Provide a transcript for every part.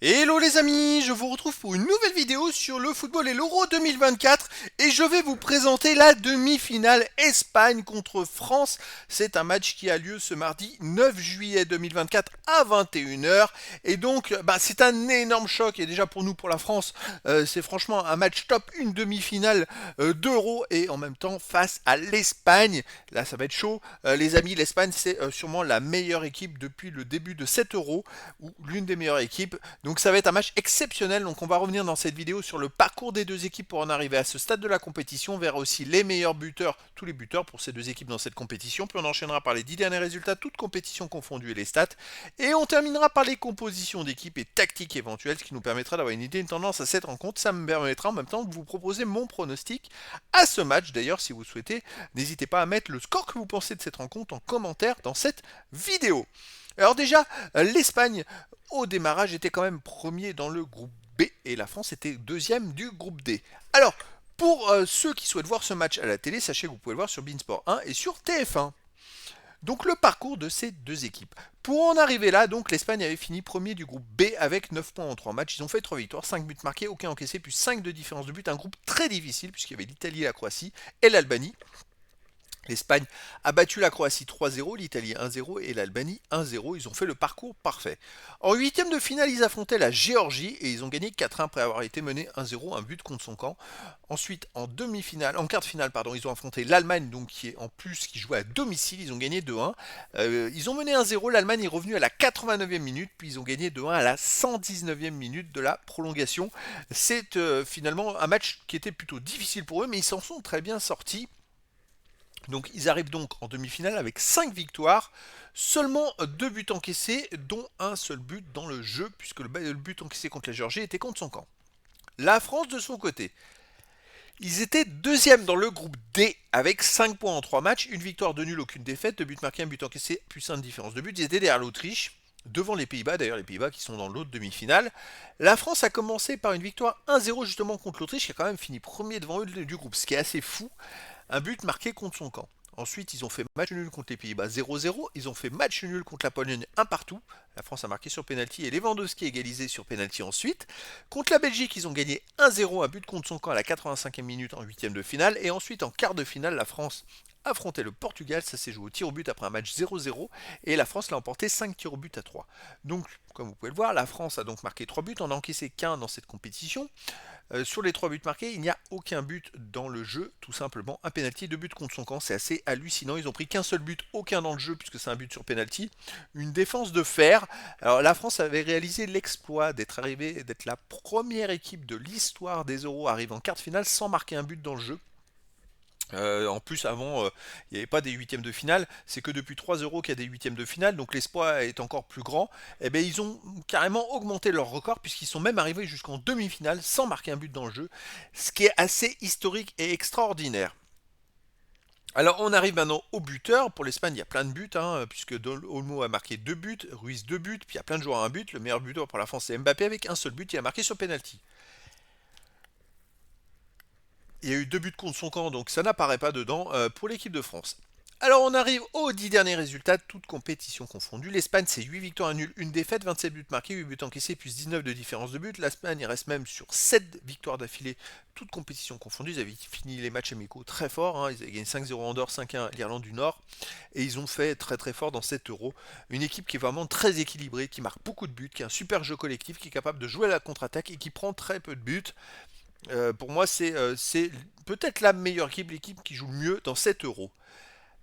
Hello les amis, je vous retrouve pour une nouvelle vidéo sur le football et l'Euro 2024 et je vais vous présenter la demi-finale Espagne contre France. C'est un match qui a lieu ce mardi 9 juillet 2024 à 21 h et donc c'est un énorme choc et déjà pour nous, pour la France, c'est franchement un match top, une demi-finale d'Euro et en même temps face à l'Espagne. Là ça va être chaud. Les amis, l'Espagne c'est sûrement la meilleure équipe depuis le début de cet Euro ou l'une des meilleures équipes. Donc ça va être un match exceptionnel, donc on va revenir dans cette vidéo sur le parcours des deux équipes pour en arriver à ce stade de la compétition, on verra aussi les meilleurs buteurs, tous les buteurs pour ces deux équipes dans cette compétition, puis on enchaînera par les 10 derniers résultats, toutes compétitions confondues et les stats, et on terminera par les compositions d'équipes et tactiques éventuelles, ce qui nous permettra d'avoir une idée, une tendance à cette rencontre. Ça me permettra en même temps de vous proposer mon pronostic à ce match. D'ailleurs, si vous souhaitez, n'hésitez pas à mettre le score que vous pensez de cette rencontre en commentaire dans cette vidéo. Alors déjà, l'Espagne au démarrage était quand même premier dans le groupe B et la France était deuxième du groupe D. Alors, pour ceux qui souhaitent voir ce match à la télé, sachez que vous pouvez le voir sur Beansport 1 et sur TF1. Donc le parcours de ces deux équipes. Pour en arriver là, donc l'Espagne avait fini premier du groupe B avec 9 points en 3 matchs. Ils ont fait 3 victoires, 5 buts marqués, aucun encaissé, plus 5 de différence de but. Un groupe très difficile puisqu'il y avait l'Italie, la Croatie et l'Albanie. L'Espagne a battu la Croatie 3-0, l'Italie 1-0 et l'Albanie 1-0. Ils ont fait le parcours parfait. En huitième de finale, ils affrontaient la Géorgie et ils ont gagné 4-1 après avoir été menés 1-0, un but contre son camp. Ensuite, en demi-finale, en quart de finale, pardon, ils ont affronté l'Allemagne, donc qui jouait à domicile. Ils ont gagné 2-1. Ils ont mené 1-0. L'Allemagne est revenue à la 89e minute, puis ils ont gagné 2-1 à la 119e minute de la prolongation. C'est finalement un match qui était plutôt difficile pour eux, mais ils s'en sont très bien sortis. Donc ils arrivent donc en demi-finale avec 5 victoires, seulement 2 buts encaissés, dont un seul but dans le jeu, puisque le but encaissé contre la Géorgie était contre son camp. La France de son côté, ils étaient deuxième dans le groupe D avec 5 points en 3 matchs, une victoire, de nul, aucune défaite, 2 buts marqués, un but encaissé, plus 1 de différence de but. Ils étaient derrière l'Autriche, devant les Pays-Bas, d'ailleurs les Pays-Bas qui sont dans l'autre demi-finale. La France a commencé par une victoire 1-0 justement contre l'Autriche, qui a quand même fini premier devant eux du groupe, ce qui est assez fou. Un but marqué contre son camp. Ensuite, ils ont fait match nul contre les Pays-Bas 0-0. Ils ont fait match nul contre la Pologne 1 partout. La France a marqué sur penalty et Lewandowski a égalisé sur penalty ensuite. Contre la Belgique, ils ont gagné 1-0, un but contre son camp à la 85e minute en huitième de finale. Et ensuite, en quart de finale, la France affrontait le Portugal. Ça s'est joué au tir au but après un match 0-0. Et la France l'a emporté 5 tirs au but à 3. Donc, comme vous pouvez le voir, la France a donc marqué 3 buts. On n'a encaissé qu'un dans cette compétition. Sur les 3 buts marqués, il n'y a aucun but dans le jeu, tout simplement un penalty, 2 buts contre son camp, c'est assez hallucinant. Ils ont pris qu'un seul but, aucun dans le jeu puisque c'est un but sur penalty. Une défense de fer. Alors la France avait réalisé l'exploit d'être la première équipe de l'histoire des Euros à arriver en quart de finale sans marquer un but dans le jeu. En plus, avant, il n'y avait pas des huitièmes de finale. C'est que depuis 3 euros qu'il y a des huitièmes de finale, donc l'espoir est encore plus grand. Et bien, ils ont carrément augmenté leur record puisqu'ils sont même arrivés jusqu'en demi-finale sans marquer un but dans le jeu, ce qui est assez historique et extraordinaire. Alors on arrive maintenant au buteur. Pour l'Espagne, il y a plein de buts, puisque Olmo a marqué 2 buts, Ruiz 2 buts, puis il y a plein de joueurs à un but. Le meilleur buteur pour la France, c'est Mbappé avec un seul but, il a marqué sur penalty. Il y a eu 2 buts contre son camp, donc ça n'apparaît pas dedans pour l'équipe de France. Alors on arrive aux 10 derniers résultats, toutes compétitions confondues. L'Espagne c'est 8 victoires à nul, une défaite, 27 buts marqués, 8 buts encaissés, plus 19 de différence de but. L'Espagne reste même sur 7 victoires d'affilée, toutes compétitions confondues. Ils avaient fini les matchs amicaux très forts, ils avaient gagné 5-0 en Andorre, 5-1 l'Irlande du Nord. Et ils ont fait très très fort dans cet Euro. Une équipe qui est vraiment très équilibrée, qui marque beaucoup de buts, qui a un super jeu collectif, qui est capable de jouer à la contre-attaque et qui prend très peu de buts. Pour moi, c'est peut-être la meilleure équipe, l'équipe qui joue le mieux dans cet Euro.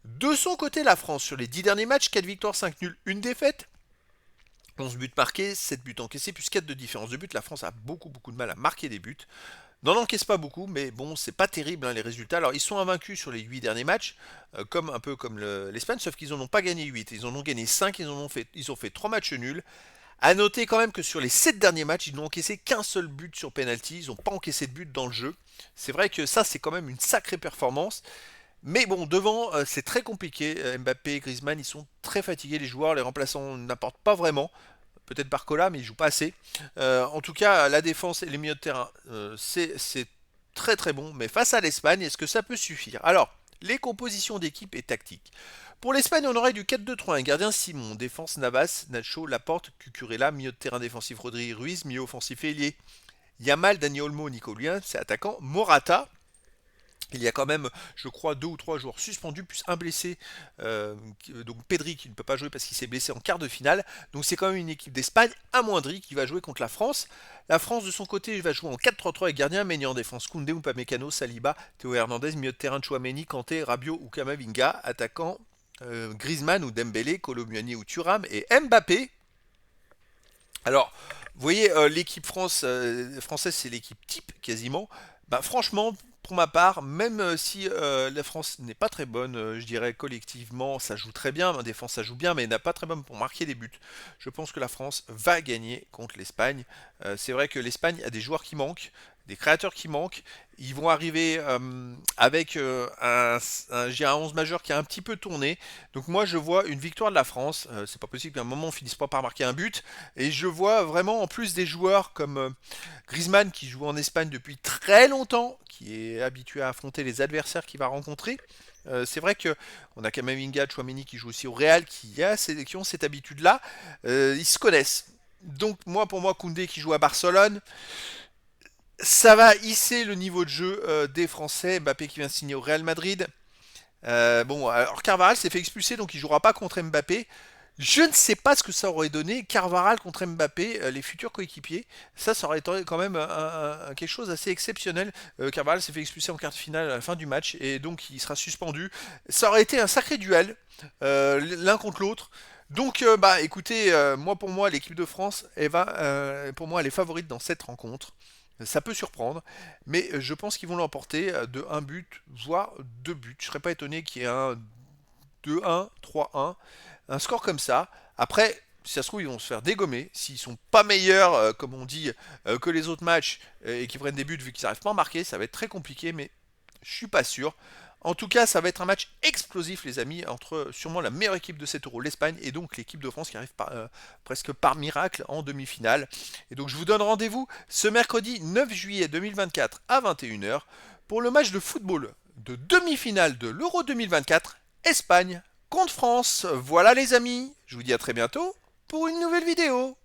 De son côté, la France, sur les 10 derniers matchs, 4 victoires, 5 nuls, 1 défaite. 11 buts marqués, 7 buts encaissés, plus 4 de différence de but. La France a beaucoup de mal à marquer des buts. N'en encaisse pas beaucoup, mais bon, c'est pas terrible les résultats. Alors, ils sont invaincus sur les 8 derniers matchs, un peu comme l'Espagne, sauf qu'ils n'en ont pas gagné 8. Ils en ont gagné 5, ils ont fait 3 matchs nuls. A noter quand même que sur les 7 derniers matchs, ils n'ont encaissé qu'un seul but sur penalty. Ils n'ont pas encaissé de but dans le jeu. C'est vrai que ça, c'est quand même une sacrée performance. Mais bon, devant, c'est très compliqué. Mbappé, Griezmann, ils sont très fatigués, les joueurs. Les remplaçants n'apportent pas vraiment. Peut-être Barcola, mais il joue pas assez. En tout cas, la défense et les milieux de terrain, c'est très très bon. Mais face à l'Espagne, est-ce que ça peut suffire? Alors, Les compositions d'équipe et tactique. Pour l'Espagne, on aurait du 4-2-3-1, gardien Simon, défense Navas, Nacho, Laporte, Cucurella, milieu de terrain défensif Rodri Ruiz, milieu offensif Ailier. Yamal, Dani Olmo, Nico Williams, c'est attaquant. Morata, il y a quand même, je crois, 2 ou 3 joueurs suspendus, plus un blessé, donc Pedri qui ne peut pas jouer parce qu'il s'est blessé en quart de finale. Donc c'est quand même une équipe d'Espagne amoindrie qui va jouer contre la France. La France de son côté va jouer en 4-3-3 avec gardien Meunier en défense, Koundé, Upamecano, Saliba, Théo Hernandez, milieu de terrain Chouameni, Kanté, Rabiot ou Kamavinga, attaquant Griezmann ou Dembélé, Kolo Muani ou Thuram et Mbappé. Alors, vous voyez, l'équipe française, c'est l'équipe type quasiment. Bah, franchement, pour ma part, même si la France n'est pas très bonne, je dirais collectivement, ça joue très bien, en défense ça joue bien, mais elle n'a pas très bonne pour marquer des buts. Je pense que la France va gagner contre l'Espagne. C'est vrai que l'Espagne a des joueurs qui manquent, des créateurs qui manquent. Ils vont arriver avec je dirais un 11 majeur qui a un petit peu tourné. Donc moi je vois une victoire de la France. C'est pas possible qu'à un moment on finisse pas par marquer un but. Et je vois vraiment en plus des joueurs comme Griezmann qui joue en Espagne depuis très longtemps, qui est habitué à affronter les adversaires qu'il va rencontrer. C'est vrai que on a Kamavinga, Chouameni qui joue aussi au Real, qui ont cette habitude-là. Ils se connaissent. Donc moi, pour moi, Koundé qui joue à Barcelone, ça va hisser le niveau de jeu des Français. Mbappé qui vient de signer au Real Madrid. Bon, alors Carvajal s'est fait expulser, donc il jouera pas contre Mbappé. Je ne sais pas ce que ça aurait donné Carvajal contre Mbappé, les futurs coéquipiers. Ça aurait été quand même quelque chose d'assez exceptionnel. Carvajal s'est fait expulser en quart de finale à la fin du match et donc il sera suspendu. Ça aurait été un sacré duel, l'un contre l'autre. Donc, bah, écoutez, moi pour moi, l'équipe de France, pour moi, elle est favorite dans cette rencontre. Ça peut surprendre, mais je pense qu'ils vont l'emporter de un but, voire 2 buts. Je serais pas étonné qu'il y ait un 2-1, 3-1, un score comme ça. Après, si ça se trouve, ils vont se faire dégommer. S'ils sont pas meilleurs, comme on dit, que les autres matchs et qu'ils prennent des buts vu qu'ils n'arrivent pas à marquer, ça va être très compliqué, mais je suis pas sûr. En tout cas, ça va être un match explosif, les amis, entre sûrement la meilleure équipe de cet Euro, l'Espagne, et donc l'équipe de France qui arrive presque par miracle en demi-finale. Et donc, je vous donne rendez-vous ce mercredi 9 juillet 2024 à 21h pour le match de football de demi-finale de l'Euro 2024, Espagne contre France. Voilà, les amis, je vous dis à très bientôt pour une nouvelle vidéo.